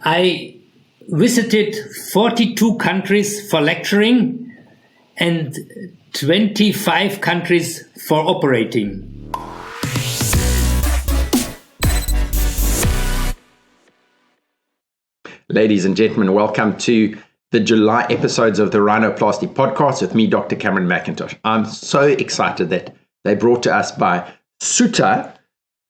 I visited 42 countries for lecturing and 25 countries for operating. Ladies and gentlemen, welcome to the July episodes of the Rhinoplasty podcast with me, Dr. Cameron McIntosh. I'm so excited that they brought to us by Suter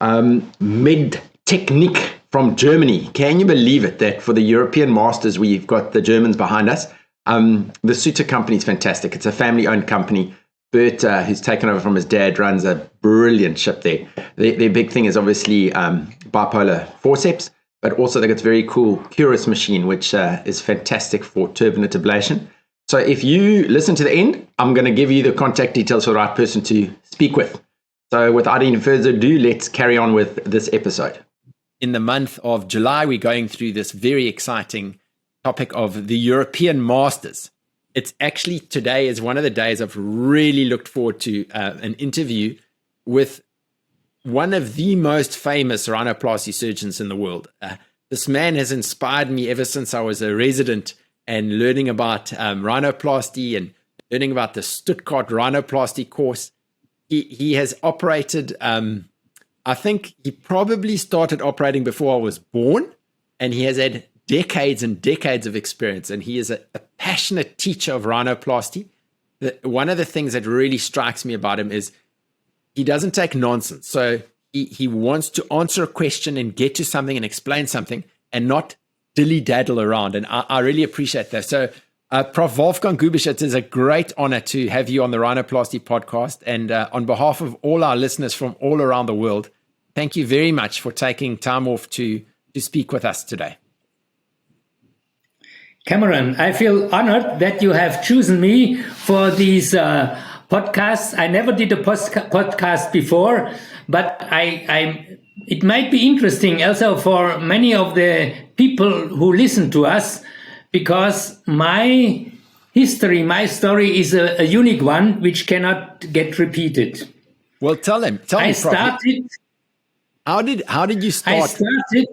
Med Technik from Germany. Can you believe it that for the European Masters, we've got the Germans behind us? The Suter company is fantastic. It's a family-owned company. Bert, who's taken over from his dad, runs a brilliant ship there. Their big thing is obviously bipolar forceps, but also they've got this very cool Curus machine, which is fantastic for turbinate ablation. So if you listen to the end, I'm going to give you the contact details for the right person to speak with. So without any further ado, let's carry on with this episode. In the month of July, we're going through this very exciting topic of the European Masters. It's actually, today is one of the days I've really looked forward to an interview with one of the most famous rhinoplasty surgeons in the world. This man has inspired me ever since I was a resident and learning about rhinoplasty and learning about the Stuttgart rhinoplasty course. He has operated, I think he probably started operating before I was born, and he has had decades and decades of experience, and he is a passionate teacher of rhinoplasty. One of the things that really strikes me about him is he doesn't take nonsense. So he wants to answer a question and get to something and explain something and not dilly-daddle around. And I really appreciate that. So Prof Wolfgang Gubisch, it is a great honor to have you on the Rhinoplasty podcast. And on behalf of all our listeners from all around the world, thank you very much for taking time off to speak with us today. Cameron, I feel honored that you have chosen me for these podcasts. I never did a podcast before, but it might be interesting also for many of the people who listen to us, because my history, my story is a unique one which cannot get repeated. Well, tell me, I started. How did you start? I started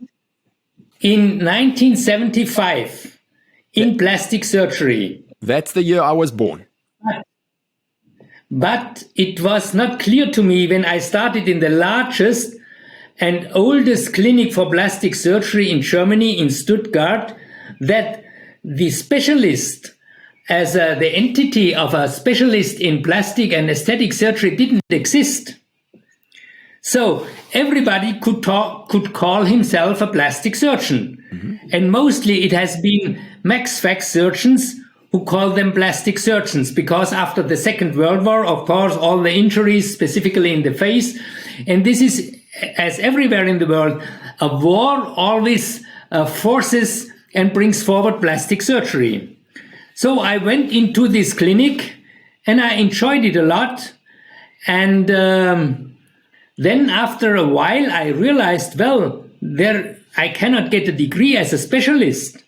in 1975 in plastic surgery. That's the year I was born. But it was not clear to me when I started in the largest and oldest clinic for plastic surgery in Germany, in Stuttgart, that the specialist, as the entity of a specialist in plastic and aesthetic surgery, didn't exist. So everybody could call himself a plastic surgeon. Mm-hmm. And mostly it has been max-fax surgeons who call them plastic surgeons, because after the Second World War, of course, all the injuries, specifically in the face, and this is, as everywhere in the world, a war always forces and brings forward plastic surgery. So I went into this clinic and I enjoyed it a lot. And then after a while, I realized, well, I cannot get a degree as a specialist.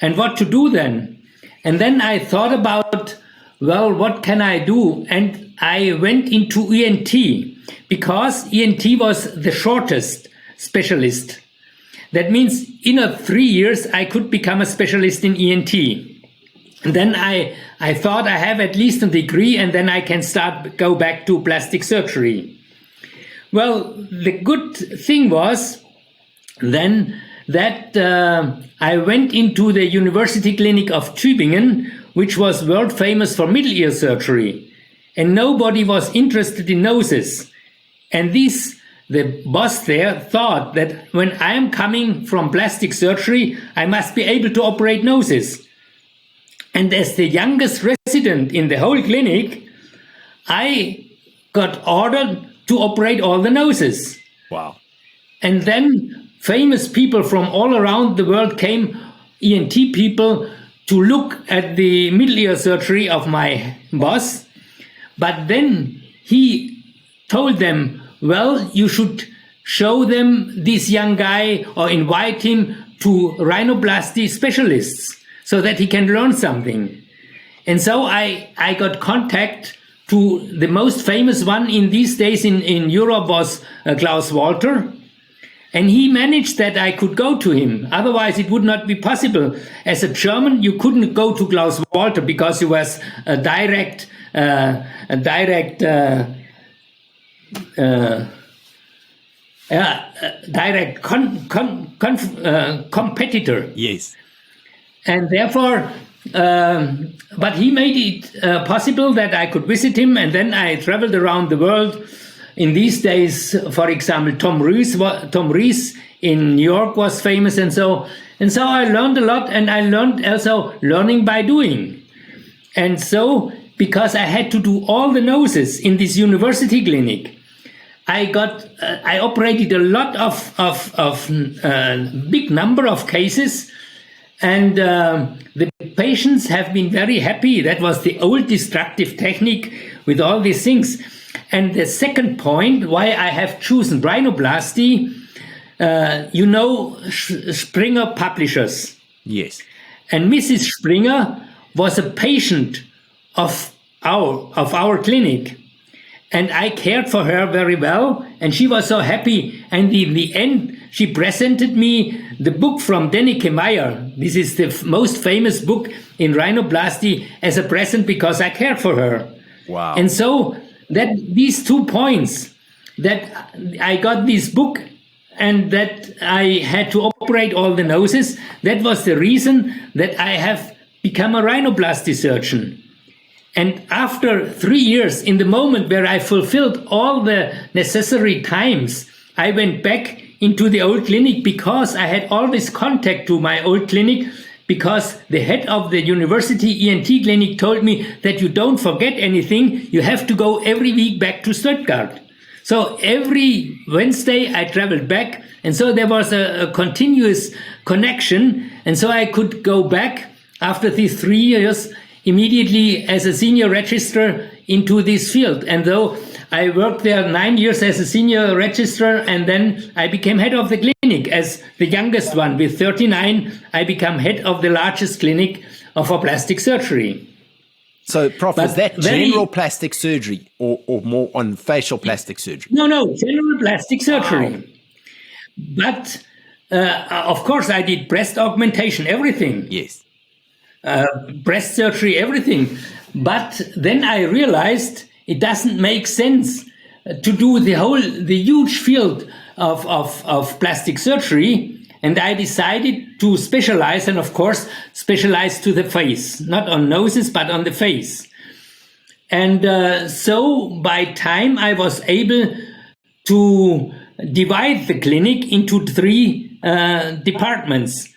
And what to do then? And then I thought about, well, what can I do? And I went into ENT, because ENT was the shortest specialist. That means in 3 years, I could become a specialist in ENT. And then I thought I have at least a degree, and then I can go back to plastic surgery. Well, the good thing was then that I went into the University Clinic of Tübingen, which was world famous for middle ear surgery. And nobody was interested in noses. And the boss there thought that when I am coming from plastic surgery, I must be able to operate noses. And as the youngest resident in the whole clinic, I got ordered to operate all the noses. Wow. And then famous people from all around the world came, ENT people, to look at the middle ear surgery of my boss. But then he told them, well, you should show them this young guy or invite him to rhinoplasty specialists so that he can learn something. And so I got contact to the most famous one in these days in Europe was Klaus Walter. And he managed that I could go to him. Otherwise, it would not be possible. As a German, you couldn't go to Klaus Walter because he was a direct competitor. Yes. And therefore, but he made it possible that I could visit him, and then I traveled around the world. In these days, for example, Tom Rees in New York was famous, and so I learned a lot, and I learned also learning by doing. And so, because I had to do all the noses in this university clinic, I operated a lot of big number of cases, and the patients have been very happy. That was the old destructive technique with all these things. And the second point why I have chosen rhinoplasty, Springer Publishers. Yes. And Mrs. Springer was a patient of our clinic. And I cared for her very well, and she was so happy. And in the end, she presented me the book from Denneke Meyer. This is the most famous book in rhinoplasty as a present because I cared for her. Wow. And so that these 2 points, that I got this book and that I had to operate all the noses, that was the reason that I have become a rhinoplasty surgeon. And after 3 years, in the moment where I fulfilled all the necessary times, I went back into the old clinic because I had always contact to my old clinic, because the head of the university ENT clinic told me that you don't forget anything, you have to go every week back to Stuttgart. So every Wednesday I traveled back, and so there was a continuous connection, and so I could go back after these 3 years immediately as a senior registrar into this field. And though I worked there 9 years as a senior registrar, and then I became head of the clinic as the youngest one. With 39, I became head of the largest clinic for plastic surgery. So, Prof, is that general plastic surgery or more on facial plastic surgery? No, general plastic surgery. Wow. But, of course, I did breast augmentation, everything. Yes. Breast surgery, everything. But then I realized it doesn't make sense to do the huge field of plastic surgery. And I decided to specialize, and of course, specialize to the face, not on noses, but on the face. And so by time I was able to divide the clinic into 3 departments.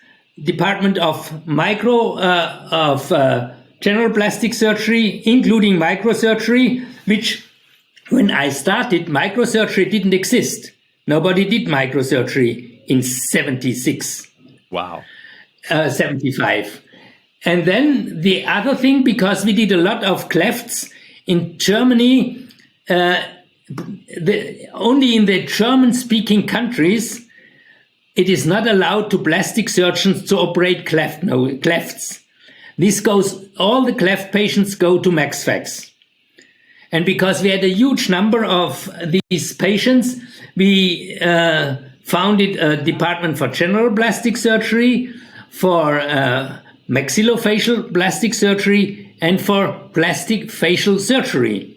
Department of general plastic surgery, including microsurgery, which when I started, microsurgery didn't exist. Nobody did microsurgery in 76. Wow. 75. And then the other thing, because we did a lot of clefts in Germany, only in the German-speaking countries, it is not allowed to plastic surgeons to operate clefts. This goes, all the cleft patients go to MaxFax. And because we had a huge number of these patients, we founded a department for general plastic surgery, for maxillofacial plastic surgery, and for plastic facial surgery.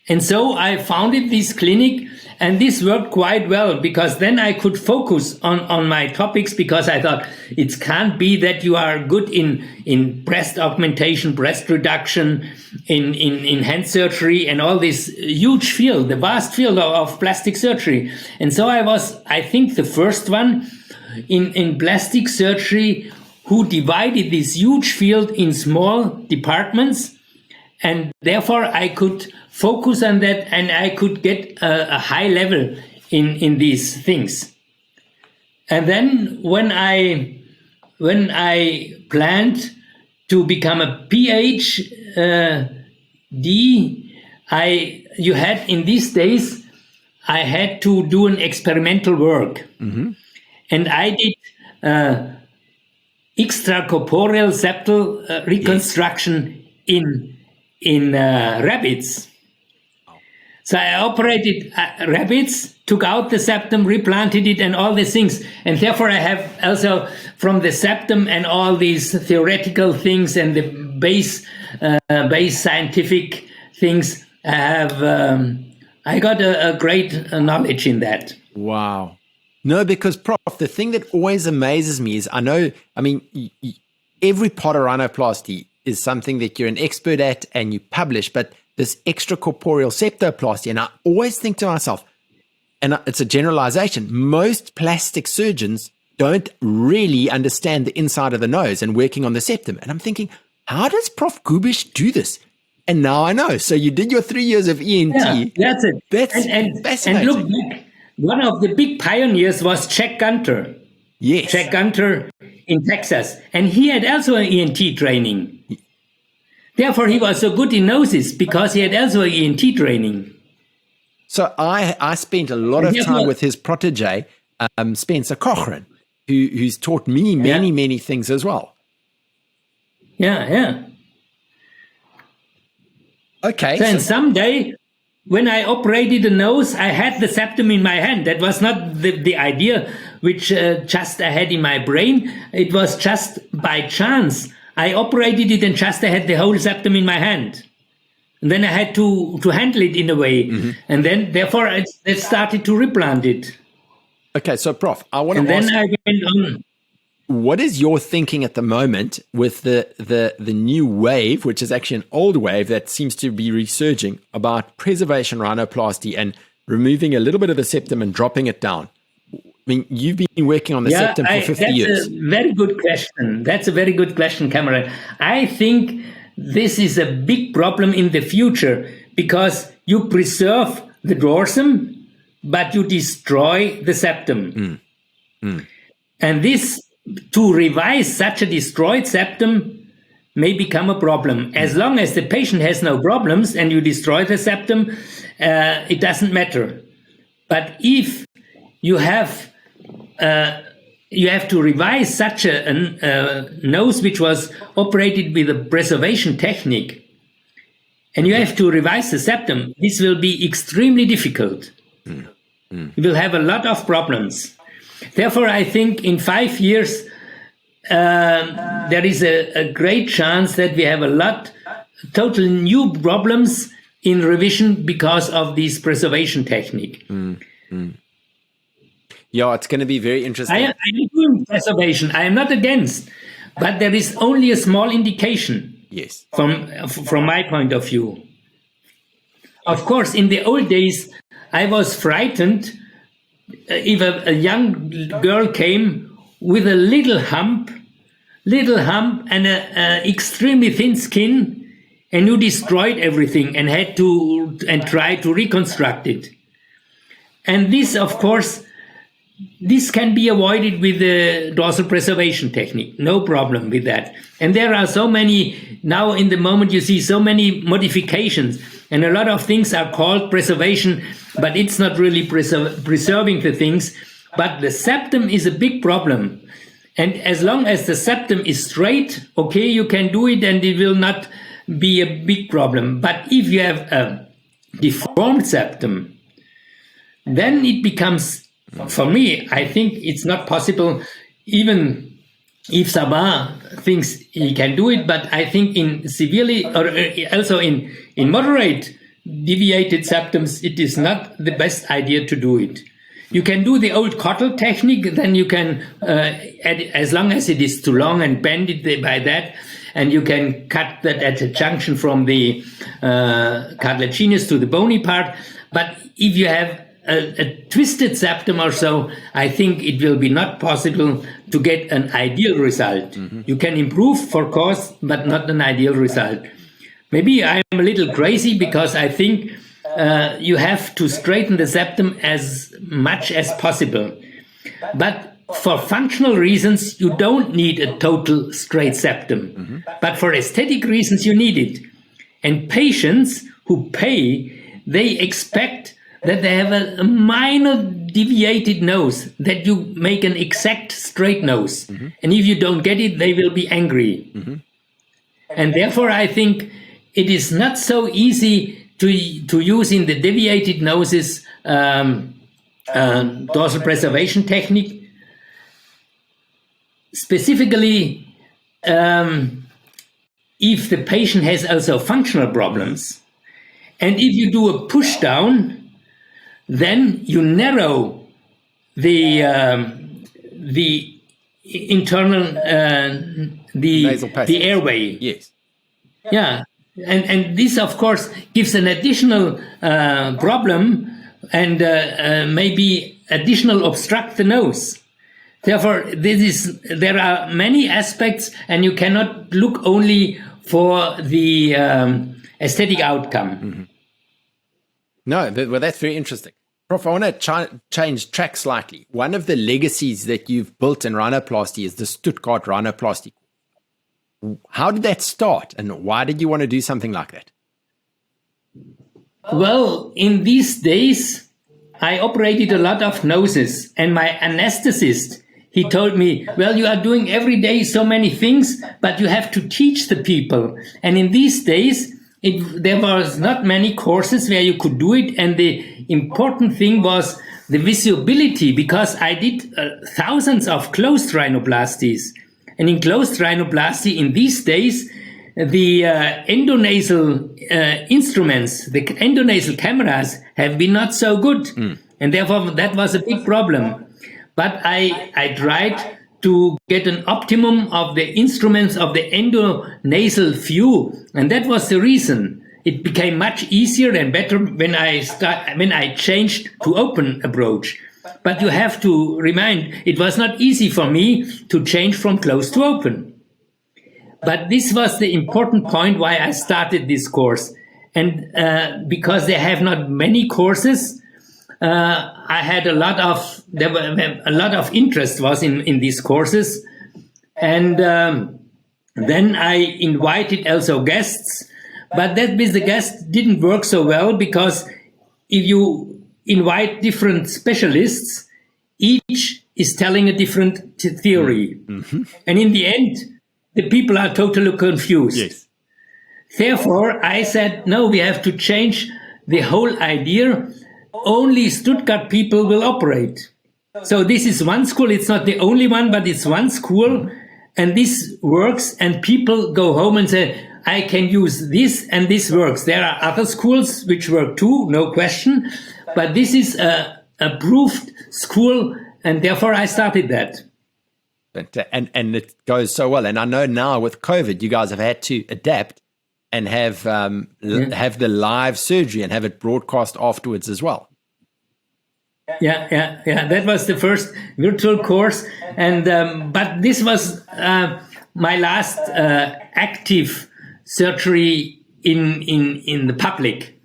And so I founded this clinic, and this worked quite well, because then I could focus on my topics, because I thought it can't be that you are good in breast augmentation, breast reduction, in hand surgery, and all this huge field, the vast field of plastic surgery. And so I was, I think, the first one in plastic surgery who divided this huge field in small departments, and therefore I could focus on that, and I could get a high level in these things. And then when I planned to become a PhD, you had in these days, I had to do an experimental work. Mm-hmm. And I did extracorporeal septal reconstruction in rabbits. So I operated rabbits, took out the septum, replanted it, and all these things. And therefore, I have also from the septum and all these theoretical things and the base scientific things, I got a great knowledge in that. Wow. No, because Prof, the thing that always amazes me is every part of rhinoplasty is something that you're an expert at and you publish, but this extracorporeal septoplasty, and I always think to myself, and it's a generalization, most plastic surgeons don't really understand the inside of the nose and working on the septum. And I'm thinking, how does Prof Gubisch do this? And now I know. So you did your 3 years of ENT. Yeah, that's it. That's fascinating. And look, one of the big pioneers was Jack Gunter. Yes. Jack Gunter in Texas. And he had also an ENT training. Therefore, he was so good in noses because he had also an ENT training. So I spent a lot of time with his protege, Spencer Cochran, who's taught me many things as well. Yeah. Okay. So someday, when I operated the nose, I had the septum in my hand. That was not the idea which just I had in my brain. It was just by chance. I operated it and just I had the whole septum in my hand. And then I had to handle it in a way. Mm-hmm. And then, therefore, I started to replant it. Okay, so Prof, I want to ask... And then I went on. What is your thinking at the moment with the new wave, which is actually an old wave that seems to be resurging, about preservation rhinoplasty and removing a little bit of the septum and dropping it down? I mean, you've been working on the septum for 50 years. That's a very good question. That's a very good question, Cameron. I think this is a big problem in the future because you preserve the dorsum, but you destroy the septum. And this, to revise such a destroyed septum, may become a problem. As long as the patient has no problems and you destroy the septum, it doesn't matter. But if you have to revise such a nose which was operated with a preservation technique, and you have to revise the septum, this will be extremely difficult. You will have a lot of problems. Therefore, I think in 5 years, there is a great chance that we have a lot, total new problems in revision because of this preservation technique. Yeah, it's going to be very interesting. I am doing preservation. I am not against, but there is only a small indication. Yes. From my point of view. Of course, in the old days, I was frightened if a young girl came with a little hump and a extremely thin skin, and you destroyed everything and had to try to reconstruct it. And this, of course, this can be avoided with the dorsal preservation technique. No problem with that. And there are so many, now in the moment you see so many modifications, and a lot of things are called preservation, but it's not really preserving the things. But the septum is a big problem. And as long as the septum is straight, okay, you can do it and it will not be a big problem. But if you have a deformed septum, then it becomes, for me, I think it's not possible, even if Sabah thinks he can do it, but I think in severely, or also in moderate deviated septums, it is not the best idea to do it. You can do the old Cottle technique, then you can, as long as it is too long, and bend it by that, and you can cut that at a junction from the cartilaginous to the bony part. But if you have a twisted septum or so, I think it will be not possible to get an ideal result. You can improve, for course, but not an ideal result. Maybe I'm a little crazy because I think you have to straighten the septum as much as possible. But for functional reasons, you don't need a total straight septum. But for aesthetic reasons, you need it. And patients who pay, they expect that they have a minor deviated nose, that you make an exact straight nose. And if you don't get it, they will be angry. And therefore, I think it is not so easy to use in the deviated noses dorsal preservation technique. Specifically, if the patient has also functional problems, and if you do a push down, then you narrow the internal the airway. Yes. Yeah, and this of course gives an additional problem and maybe additional obstruct the nose. Therefore, there are many aspects, and you cannot look only for the aesthetic outcome. Mm-hmm. No, well, that's very interesting. Prof, I want to change track slightly. One of the legacies that you've built in rhinoplasty is the Stuttgart rhinoplasty. How did that start, and why did you want to do something like that? Well, in these days, I operated a lot of noses, and my anesthetist, he told me, well, you are doing every day so many things, but you have to teach the people. And in these days, there was not many courses where you could do it. And the important thing was the visibility, because I did thousands of closed rhinoplasties. And in closed rhinoplasty in these days, the endonasal instruments, the endonasal cameras have been not so good. And therefore that was a big problem. But I tried to get an optimum of the instruments of the endonasal view. And that was the reason. It became much easier and better when I changed to open approach. But you have to remind, it was not easy for me to change from closed to open. But this was the important point why I started this course. And because they have not many courses, I had a lot of interest was in these courses. And then I invited also guests, but that with the guests didn't work so well, because if you invite different specialists, each is telling a different theory. Mm-hmm. And in the end, the people are totally confused. Yes. Therefore, I said, no, we have to change the whole idea. Only Stuttgart people will operate. So this is one school. It's not the only one, but it's one school. And this works. And people go home and say, I can use this and this works. There are other schools which work too, no question. But this is a approved school. And therefore I started that. And it goes so well. And I know now with COVID, you guys have had to adapt and have the live surgery and have it broadcast afterwards as well. Yeah. That was the first virtual course, and but this was my last active surgery in the public,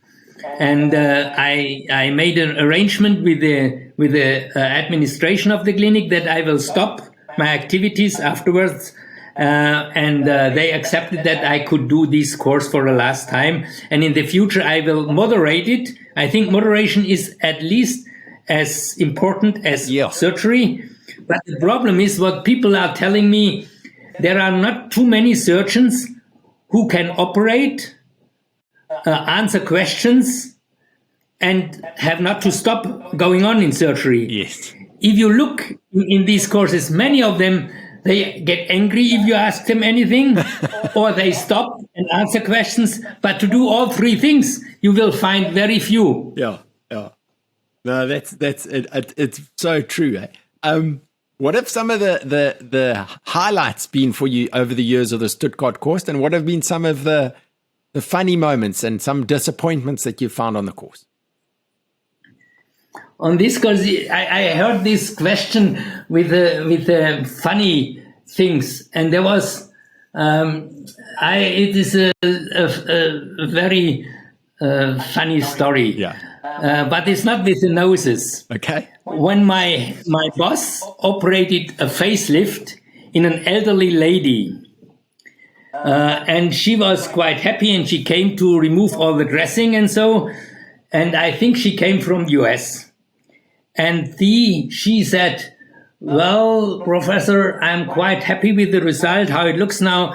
and I made an arrangement with the administration of the clinic that I will stop my activities afterwards. And they accepted that I could do this course for the last time. And in the future, I will moderate it. I think moderation is at least as important as surgery. But the problem is what people are telling me, there are not too many surgeons who can operate, answer questions, and have not to stop going on in surgery. Yes. If you look in these courses, many of them, they get angry if you ask them anything, or they stop and answer questions. But to do all three things, you will find very few. Yeah. No, that's it. It's so true. What have some of the highlights been for you over the years of the Stuttgart course, and what have been some of the funny moments and some disappointments that you found on the course? On this course, I heard this question with the funny things, and there was it is a very funny story. Yeah. But it's not with the noses. Okay. When my boss operated a facelift in an elderly lady, and she was quite happy, and she came to remove all the dressing and so, and I think she came from US. And she said, well, Professor, I'm quite happy with the result, how it looks now.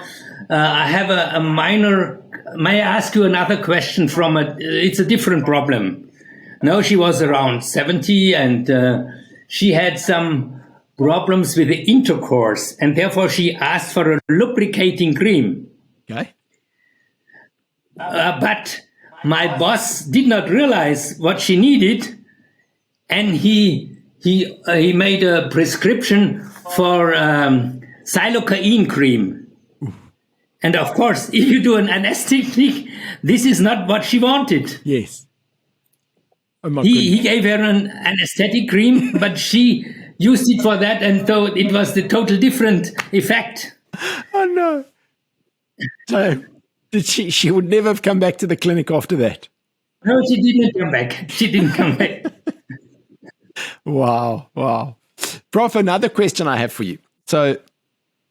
I have a minor may I ask you another question it's a different problem. Now she was around 70 and she had some problems with the intercourse, and therefore she asked for a lubricating cream. Okay. But my boss did not realize what she needed, and he made a prescription for xylocaine cream. And of course, if you do an anesthetic, this is not what she wanted. Yes. Oh my He gave her an anesthetic cream, but she used it for that, and so it was the total different effect. Oh no. So did she would never have come back to the clinic after that? No, she didn't come back. She didn't come back. Wow. Prof, another question I have for you. So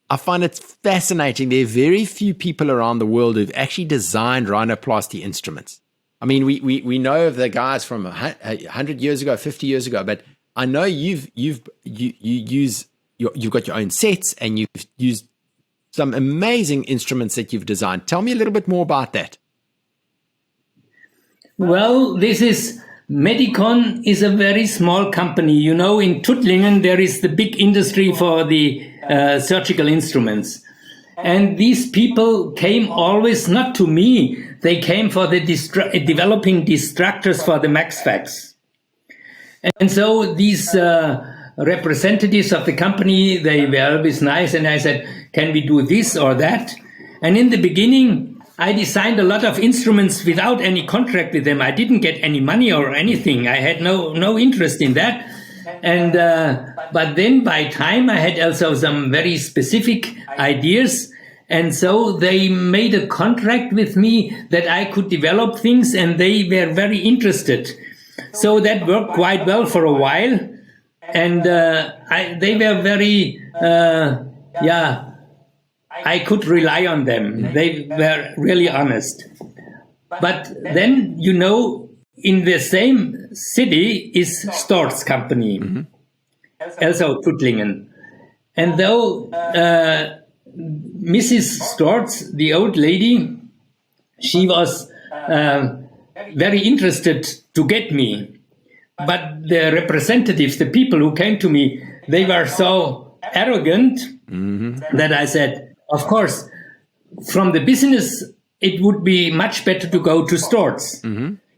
I find it fascinating. There are very few people around the world who've actually designed rhinoplasty instruments. I mean, we know of the guys from 100 years ago, 50 years ago, but I know you've got your own sets and you've used some amazing instruments that you've designed. Tell me a little bit more about that. Well, Medicon is a very small company. You know, in Tuttlingen, there is the big industry for the surgical instruments. And these people came always not to me. They came for the developing destructors for the MaxFax. And so these representatives of the company, they were always nice. And I said, can we do this or that? And in the beginning, I designed a lot of instruments without any contract with them. I didn't get any money or anything. I had no interest in that. And but then by time I had also some very specific ideas. And so they made a contract with me that I could develop things, and they were very interested. So that worked quite well for a while. And they were very, I could rely on them. They were really honest. But then, you know, in the same city is Storz company, also Tuttlingen. And though Mrs. Storz, the old lady, she was very interested to get me. But the representatives, the people who came to me, they were so arrogant that I said, of course, from the business, it would be much better to go to Storz.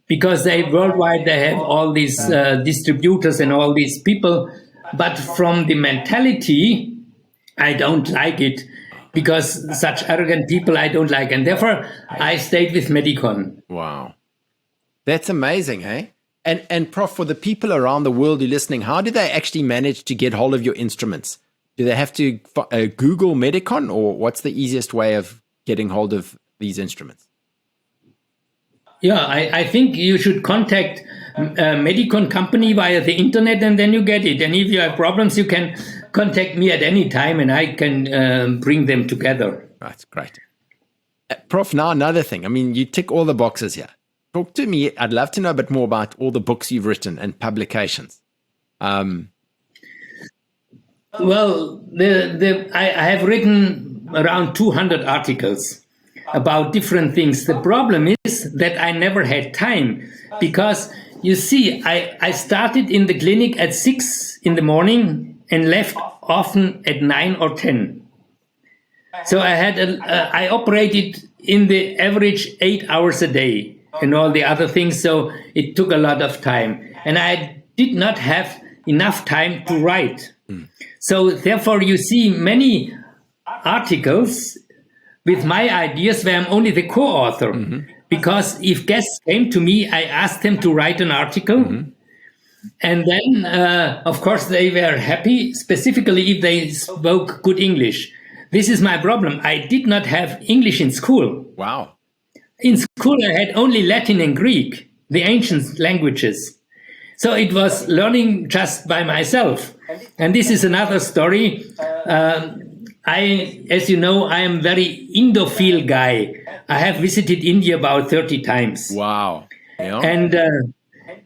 Because worldwide, they have all these distributors and all these people. But from the mentality, I don't like it, because such arrogant people I don't like. And therefore, I stayed with Medicon. Wow. That's amazing, hey? And Prof, for the people around the world who are listening, how do they actually manage to get hold of your instruments? Do they have to Google Medicon, or what's the easiest way of getting hold of these instruments? Yeah, I think you should contact Medicon company via the internet, and then you get it. And if you have problems, you can contact me at any time, and I can bring them together. That's great. Prof, now another thing. I mean, you tick all the boxes here. Talk to me. I'd love to know a bit more about all the books you've written and publications. Well, I have written around 200 articles about different things. The problem is that I never had time, because you see, I started in the clinic at 6 in the morning and left often at 9 or 10. So I operated in the average 8 hours a day and all the other things. So it took a lot of time, and I did not have enough time to write. So therefore, you see many articles with my ideas where I'm only the co-author. Because if guests came to me, I asked them to write an article. And then, of course, they were happy, specifically if they spoke good English. This is my problem. I did not have English in school. Wow. In school, I had only Latin and Greek, the ancient languages. So it was learning just by myself. And this is another story. As you know, I am very Indophile guy. I have visited India about 30 times. Wow. Yeah.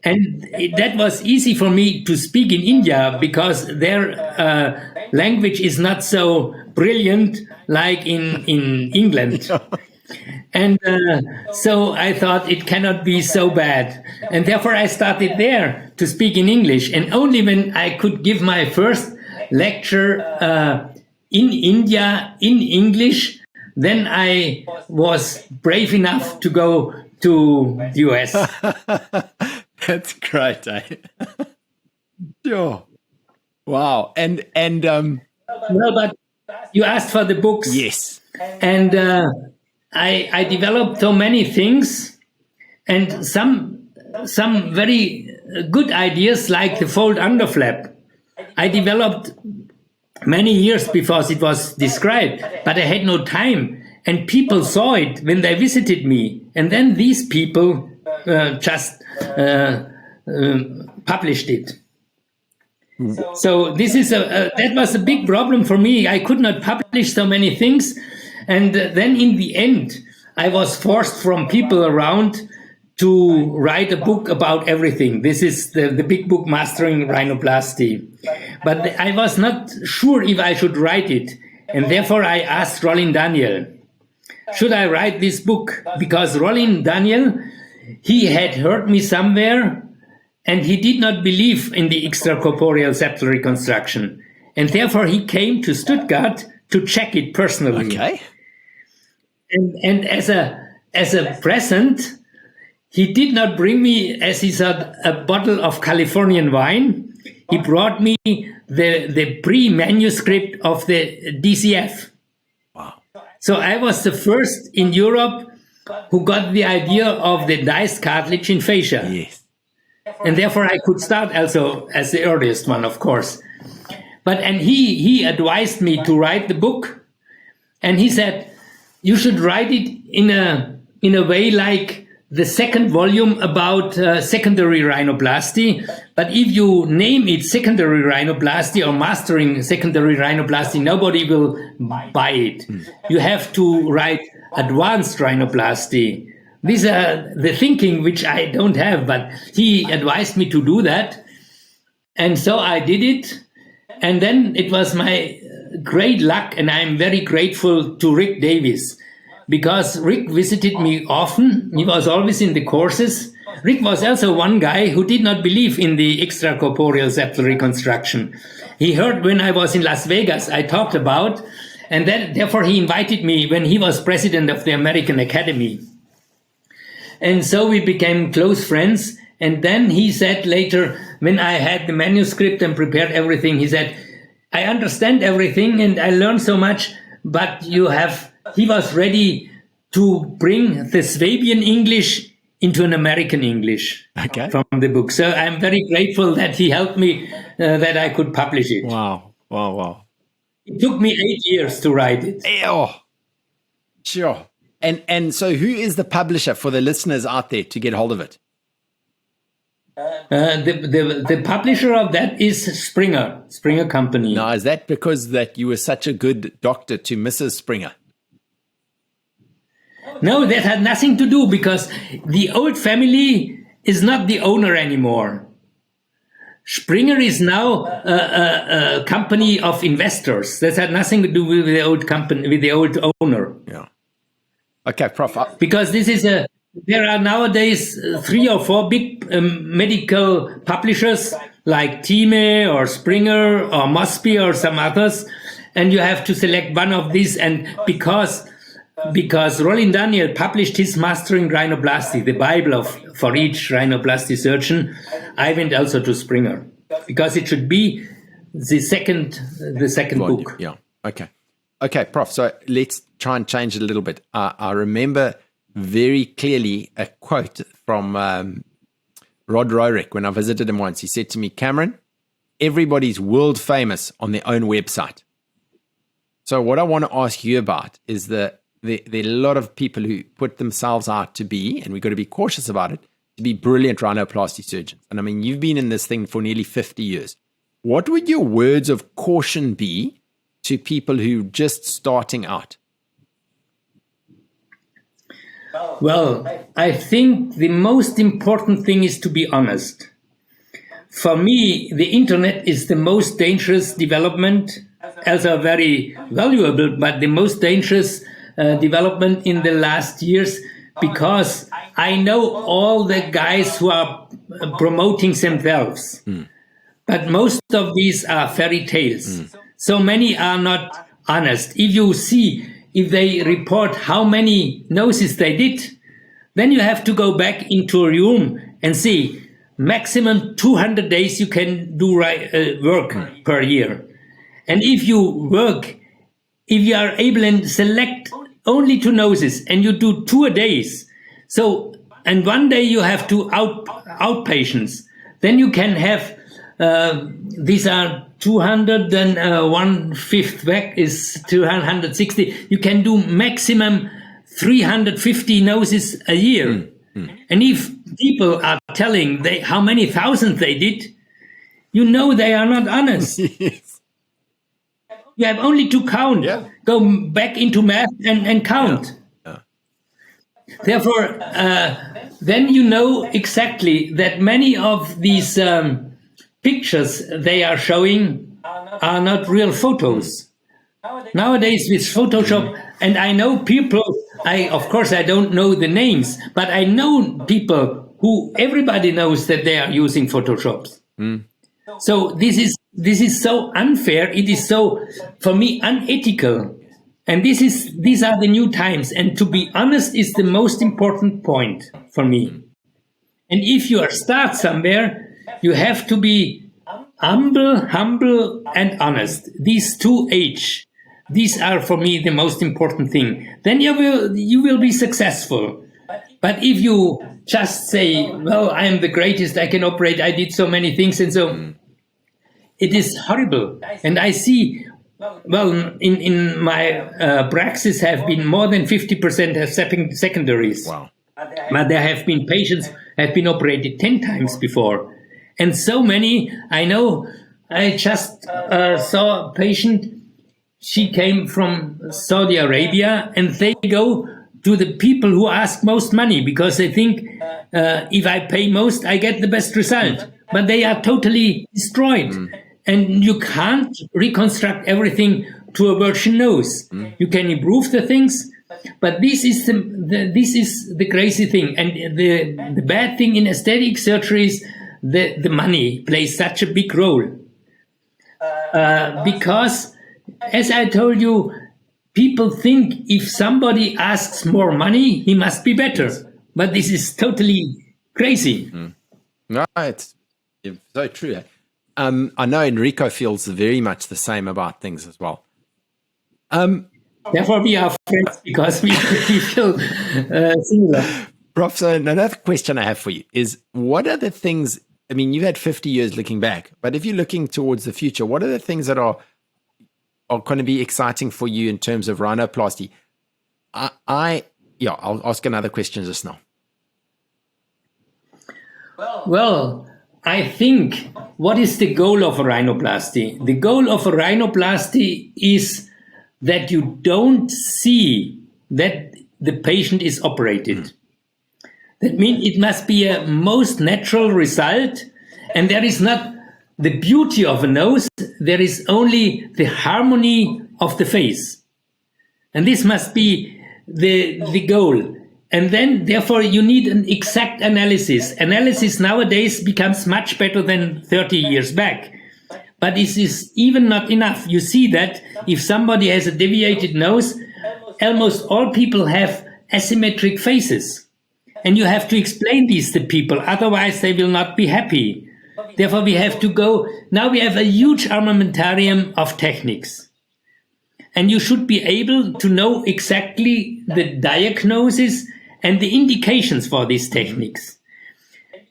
And that was easy for me to speak in India, because their language is not so brilliant like in England. And so I thought it cannot be so bad. And therefore I started there to speak in English. And only when I could give my first lecture in India in English, then I was brave enough to go to the US. That's great, eh? Sure. Wow. And Well, but you asked for the books. yes. And I developed so many things, and some very good ideas, like the fold underflap. I developed many years before it was described, but I had no time. And people saw it when they visited me. And then these people just published it. So this is that was a big problem for me. I could not publish so many things. And then in the end, I was forced from people around to write a book about everything. This is the big book, Mastering Rhinoplasty. But I was not sure if I should write it. And therefore I asked Rollin Daniel, should I write this book? Because Rollin Daniel, he had heard me somewhere, and he did not believe in the extracorporeal septal reconstruction. And therefore he came to Stuttgart to check it personally. Okay. And as a present, he did not bring me, as he said, a bottle of Californian wine. He brought me the pre-manuscript of the DCF. Wow. So I was the first in Europe who got the idea of the diced cartilage in fascia. Yes. And therefore I could start also as the earliest one, of course. And he advised me to write the book. And he said, you should write it in a way like the second volume about secondary rhinoplasty. But if you name it secondary rhinoplasty or mastering secondary rhinoplasty, nobody will buy it. You have to write advanced rhinoplasty. These are the thinking which I don't have, but he advised me to do that. And so I did it. And then it was my great luck, and I'm very grateful to Rick Davis, because Rick visited me often. He was always in the courses. Rick was also one guy who did not believe in the extracorporeal septal reconstruction. He heard when I was in Las Vegas, I talked about, and then therefore he invited me when he was president of the American Academy. And so we became close friends. And then he said later, when I had the manuscript and prepared everything, he said, I understand everything and I learned so much, but he was ready to bring the Swabian English into an American English from the book. So I'm very grateful that he helped me, that I could publish it. Wow. Wow. Wow. It took me 8 years to write it. Oh, sure. And so who is the publisher for the listeners out there to get hold of it? The publisher of that is Springer Company. Now, is that because that you were such a good doctor to Mrs. Springer? No, that had nothing to do, because the old family is not the owner anymore. Springer is now a company of investors. That had nothing to do with the old company, with the old owner. Yeah. Okay, Prof. Because there are nowadays 3 or 4 big medical publishers like Thieme or Springer or Mosby or some others, and you have to select one of these. And because Rollin Daniel published his Mastering Rhinoplasty, the Bible for each rhinoplasty surgeon, I went also to Springer because it should be the second book. Yeah. Okay, Prof. So let's try and change it a little bit. I remember very clearly a quote from Rod Roerick when I visited him once. He said to me, Cameron, everybody's world famous on their own website. So what I want to ask you about is there are a lot of people who put themselves out to be, and we've got to be cautious about it, to be brilliant rhinoplasty surgeons. And I mean, you've been in this thing for nearly 50 years. What would your words of caution be to people who are just starting out? Well, I think the most important thing is to be honest. For me, the internet is the most dangerous development, also very valuable, but the most dangerous development in the last years, because I know all the guys who are promoting themselves. But most of these are fairy tales. So many are not honest. If they report how many noses they did, then you have to go back into a room and see maximum 200 days you can do work per year. And if you are able and select only 2 noses and you do 2 days, and one day you have 2 outpatients, then you can have, these are 200, then 1/5 back is 260. You can do maximum 350 noses a year. And if people are telling how many thousands they did, you know they are not honest. Yes. You have only to count. Yeah. Go back into math and count. Yeah. Therefore, then you know exactly that many of these pictures they are showing are not real photos. Nowadays with Photoshop, and I know people, of course I don't know the names, but I know people who everybody knows that they are using Photoshops. So this is so unfair. It is so, for me, unethical. And these are the new times. And to be honest is the most important point for me. And if you start somewhere, you have to be humble and honest. These 2 H. These are for me the most important thing. Then you will be successful. But if you just say, well, I am the greatest, I can operate, I did so many things, and so it is horrible. And I see, well, in my praxis have been more than 50% have secondaries. Wow. But there have been patients have been operated 10 times before. And so many, I know, I just saw a patient. She came from Saudi Arabia, and they go to the people who ask most money because they think if I pay most, I get the best result. But they are totally destroyed. And you can't reconstruct everything to a virgin nose. You can improve the things, but this is the crazy thing. And the bad thing in aesthetic surgery is the money plays such a big role. Because, as I told you, people think if somebody asks more money, he must be better. But this is totally crazy. No, it's so true. I know Enrico feels very much the same about things as well. Therefore, we are friends because we feel similar. Prof, so another question I have for you is, what are the things, I mean, you've had 50 years looking back, but if you're looking towards the future, what are the things that are going to be exciting for you in terms of rhinoplasty? I'll ask another question just now. Well, I think, what is the goal of a rhinoplasty? The goal of a rhinoplasty is that you don't see that the patient is operated. That means it must be a most natural result, and there is not the beauty of a nose, there is only the harmony of the face. And this must be the goal. And then, therefore, you need an exact analysis. Analysis nowadays becomes much better than 30 years back. But this is even not enough. You see that if somebody has a deviated nose, almost all people have asymmetric faces. And you have to explain these to people, otherwise they will not be happy. Therefore, we have to go. Now we have a huge armamentarium of techniques. And you should be able to know exactly the diagnosis and the indications for these techniques.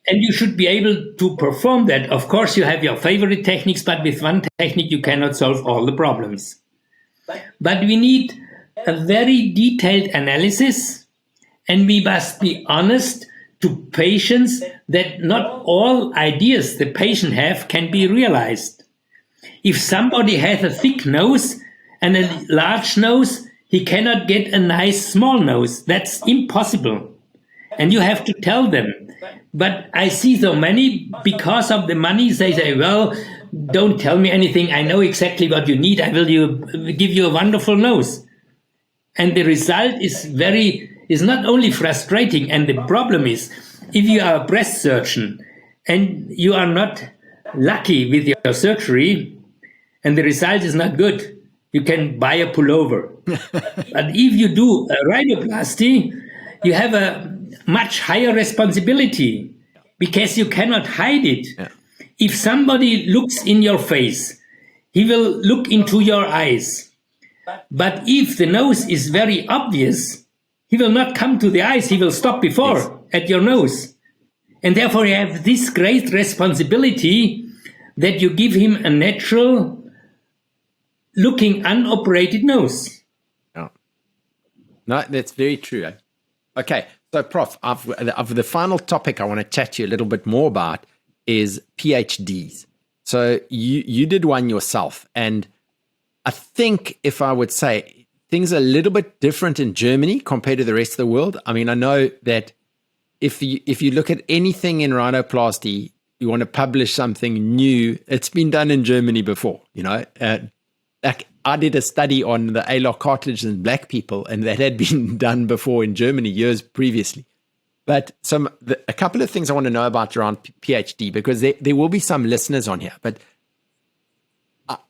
And you should be able to perform that. Of course, you have your favorite techniques, but with one technique, you cannot solve all the problems. But we need a very detailed analysis, and we must be honest to patients that not all ideas the patient have can be realized. If somebody has a thick nose and a large nose, he cannot get a nice small nose. That's impossible. And you have to tell them. But I see so many, because of the money, they say, well, don't tell me anything. I know exactly what you need. I will give you a wonderful nose. And the result is not only frustrating. And the problem is, if you are a breast surgeon and you are not lucky with your surgery and the result is not good, you can buy a pullover. But if you do a rhinoplasty, you have a much higher responsibility because you cannot hide it. Yeah. If somebody looks in your face, he will look into your eyes. But if the nose is very obvious, he will not come to the eyes, he will stop before at your nose. And therefore you have this great responsibility that you give him a natural looking unoperated nose. Yeah. No, that's very true. Okay, so Prof, of the final topic I want to chat to you a little bit more about is PhDs. So you did one yourself, and I think if I would say things are a little bit different in Germany compared to the rest of the world. I mean, I know that if you look at anything in rhinoplasty, you want to publish something new, it's been done in Germany before, you know. Like I did a study on the alar cartilage in black people, and that had been done before in Germany years previously. But a couple of things I want to know about around PhD, because there will be some listeners on here, but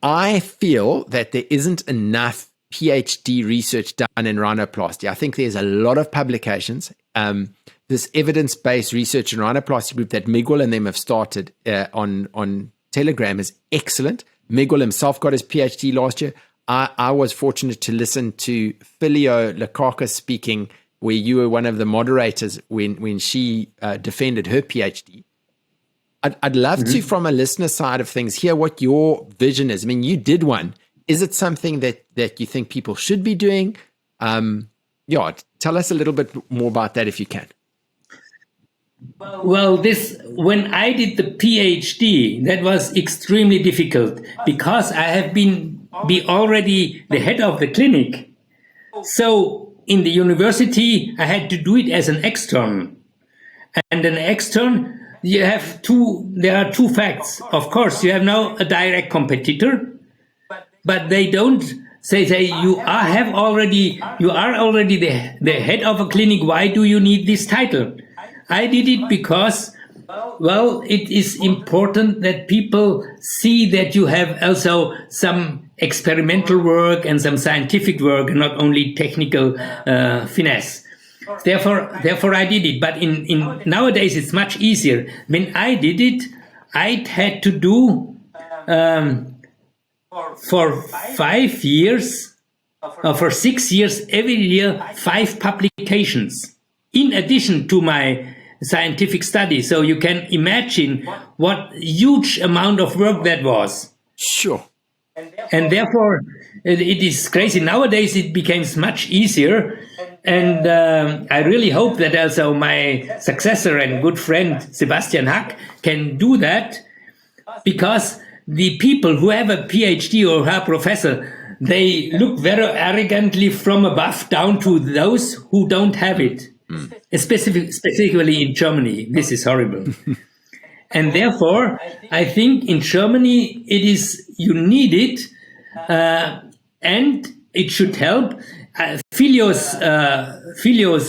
I feel that there isn't enough PhD research done in rhinoplasty. I think there's a lot of publications. This evidence-based research in rhinoplasty group that Miguel and them have started on Telegram is excellent. Miguel himself got his PhD last year. I was fortunate to listen to Filio Lakakis speaking, where you were one of the moderators when she defended her PhD. I'd love to, from a listener side of things, hear what your vision is. I mean, you did one. Is it something that you think people should be doing? Tell us a little bit more about that if you can. Well, when I did the PhD, that was extremely difficult because I have been already the head of the clinic. So in the university, I had to do it as an extern. And an extern, there are two facts. Of course, you have now a direct competitor, but they don't say you are already the head of a clinic. Why do you need this title? I did it because, well, it is important that people see that you have also some experimental work and some scientific work, and not only technical finesse. Therefore, I did it. But in nowadays, it's much easier. When I did it, I had to do for 5 years, or for 6 years, every year, 5 publications in addition to my scientific study. So you can imagine what huge amount of work that was. Sure. And therefore, it is crazy. Nowadays, it becomes much easier. And I really hope that also my successor and good friend, Sebastian Hack, can do that, because the people who have a PhD or are professor, they look very arrogantly from above down to those who don't have it. Specifically in Germany, this is horrible. And therefore, I think in Germany, you need it, and it should help. Filio's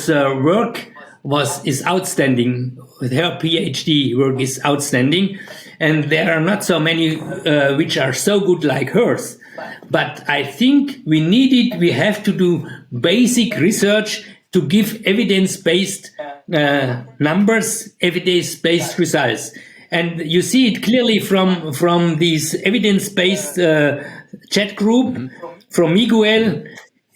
work is outstanding. Her PhD work is outstanding, and there are not so many which are so good like hers. But I think we need it. We have to do basic research to give evidence-based numbers, evidence-based results. And you see it clearly from these evidence-based chat group, from Miguel.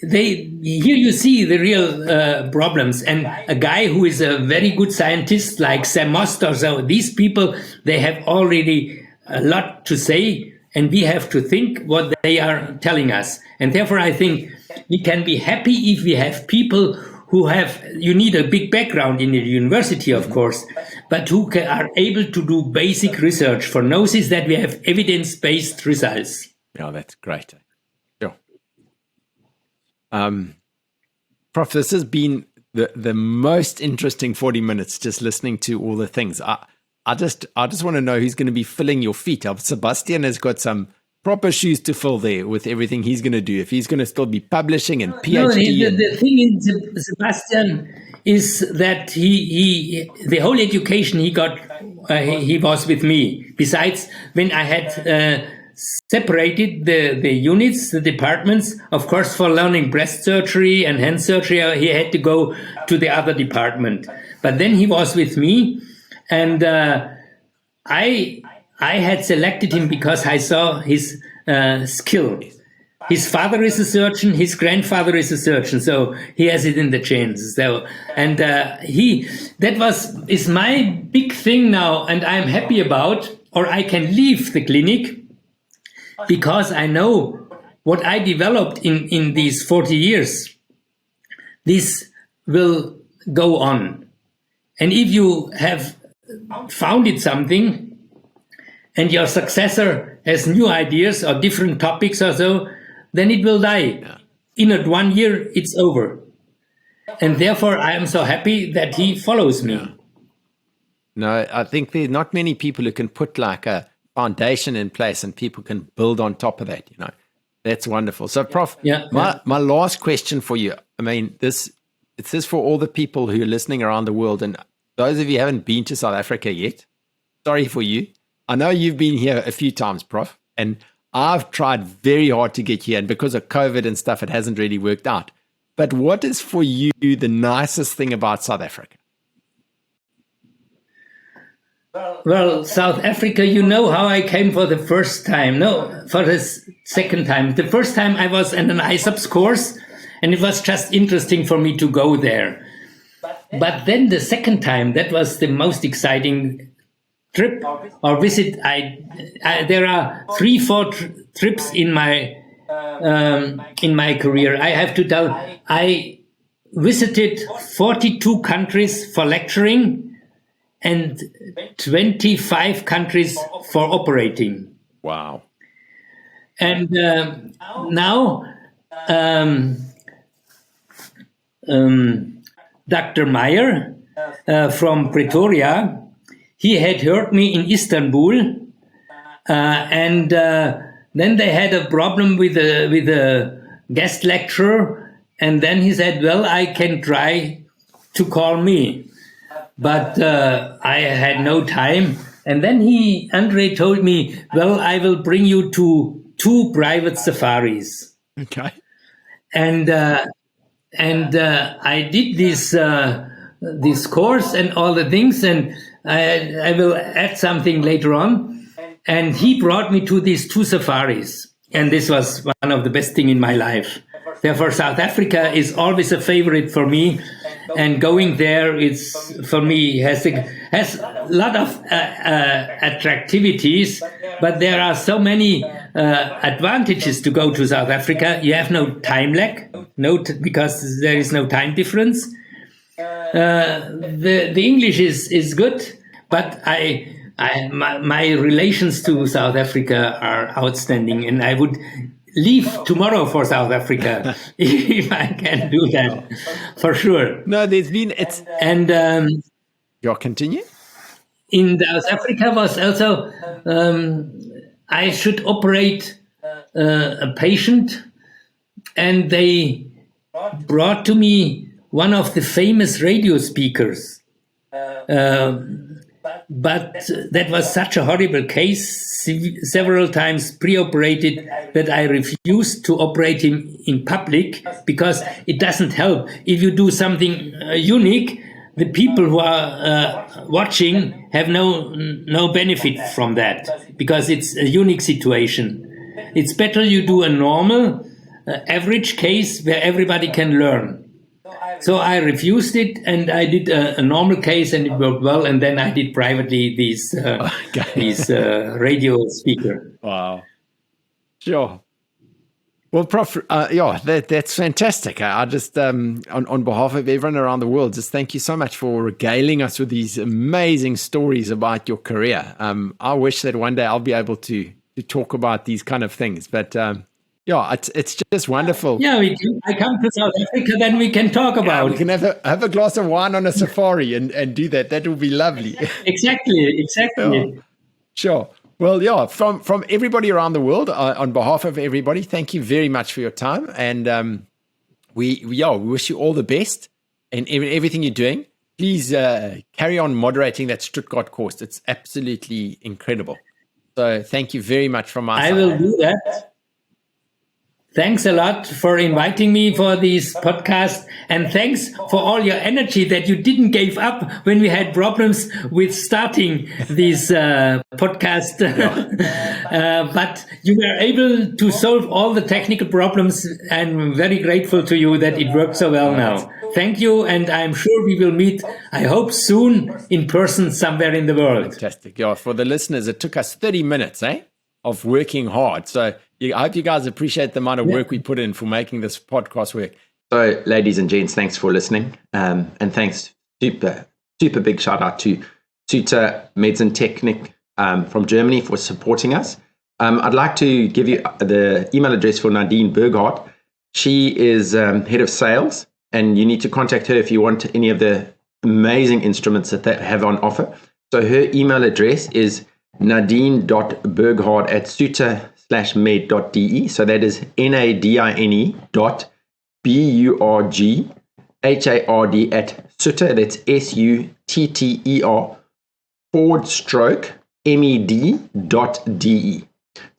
Here you see the real problems. And a guy who is a very good scientist like Sam Moster, so these people, they have already a lot to say, and we have to think what they are telling us. And therefore, I think we can be happy if we have people you need a big background in the university, of course, but who are able to do basic research for noses that we have evidence-based results. Yeah, that's great. Sure. Prof, this has been the most interesting 40 minutes, just listening to all the things. I just want to know who's going to be filling your feet. Sebastian has got some proper shoes to fill there with everything he's going to do. If he's going to still be publishing and PhD. No, the thing is, Sebastian, is that he the whole education he got, he was with me. Besides, when I had separated the units, the departments, of course, for learning breast surgery and hand surgery, he had to go to the other department. But then he was with me, and I had selected him because I saw his skill. His father is a surgeon. His grandfather is a surgeon, so he has it in the genes. So, and that is my big thing now, and I'm happy about. Or I can leave the clinic because I know what I developed in these 40 years. This will go on, and if you have founded something, and your successor has new ideas or different topics or so, then it will die. Yeah. In 1 year, it's over. And therefore, I am so happy that he follows me. Yeah. No, I think there are not many people who can put like a foundation in place and people can build on top of that, you know. That's wonderful. So, Prof, my last question for you, I mean, it's this for all the people who are listening around the world, and those of you who haven't been to South Africa yet, sorry for you. I know you've been here a few times, Prof, and I've tried very hard to get here, and because of COVID and stuff, it hasn't really worked out. But what is for you the nicest thing about South Africa? Well, South Africa, you know how I came for the first time. No, for the second time. The first time I was in an ISOPS course, and it was just interesting for me to go there. But then the second time, that was the most exciting trip or visit. There are 3-4 trips in my career. I have to tell, I visited 42 countries for lecturing and 25 countries for operating. Wow! And now Dr. Meyer from Pretoria. He had heard me in Istanbul, and then they had a problem with a guest lecturer, and then he said, well, I can try to call me. But I had no time. And then Andre told me, well, I will bring you to 2 private safaris. Okay. And I did this course and all the things, and I will add something later on. And he brought me to these 2 safaris. And this was one of the best things in my life. Therefore, South Africa is always a favorite for me. And going there, for me, has a lot of attractivities. But there are so many advantages to go to South Africa. You have no time lag, because there is no time difference. The English is good, but my relations to South Africa are outstanding, and I would leave tomorrow for South Africa if I can do that, for sure. No, you'll continue. In South Africa was also I should operate a patient, and they brought to me one of the famous radio speakers. But that was such a horrible case, several times pre-operated, that I refused to operate him in public, because it doesn't help. If you do something unique, the people who are watching have no benefit from that, because it's a unique situation. It's better you do a normal, average case where everybody can learn. So I refused it, and I did a normal case, and it worked well. And then I did privately these radio speaker. Wow, sure. Well, Prof, that's fantastic. I just on behalf of everyone around the world, just thank you so much for regaling us with these amazing stories about your career. I wish that one day I'll be able to talk about these kind of things, but. It's just wonderful. Yeah, we do. I come to South Africa, then we can talk about. We can have a glass of wine on a safari and do that. That will be lovely. Exactly. Sure. Well, yeah, from everybody around the world, on behalf of everybody, thank you very much for your time. And we wish you all the best in everything you're doing. Please carry on moderating that Stuttgart course. It's absolutely incredible. So thank you very much from my side. I will do that. Thanks a lot for inviting me for this podcast, and thanks for all your energy that you didn't give up when we had problems with starting this podcast. But you were able to solve all the technical problems. I'm very grateful to you that it worked so well now. Thank you, and I'm sure we will meet, I hope soon, in person somewhere in the world. Fantastic. Yeah, for the listeners, it took us 30 minutes, of working hard. So I hope you guys appreciate the amount of work we put in for making this podcast work. So, ladies and gents, thanks for listening. And thanks, super big shout out to Suter Medicine Technik from Germany for supporting us. I'd like to give you the email address for Nadine Burghardt. She is head of sales, and you need to contact her if you want any of the amazing instruments that they have on offer. So her email address is nadine.burghardt@suter/med.de. So that is nadine.burghard@suter, that's SUTTER/med.de.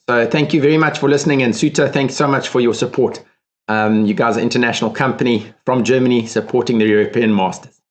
So thank you very much for listening. And Suter, thanks so much for your support. You guys are an international company from Germany supporting the European Masters.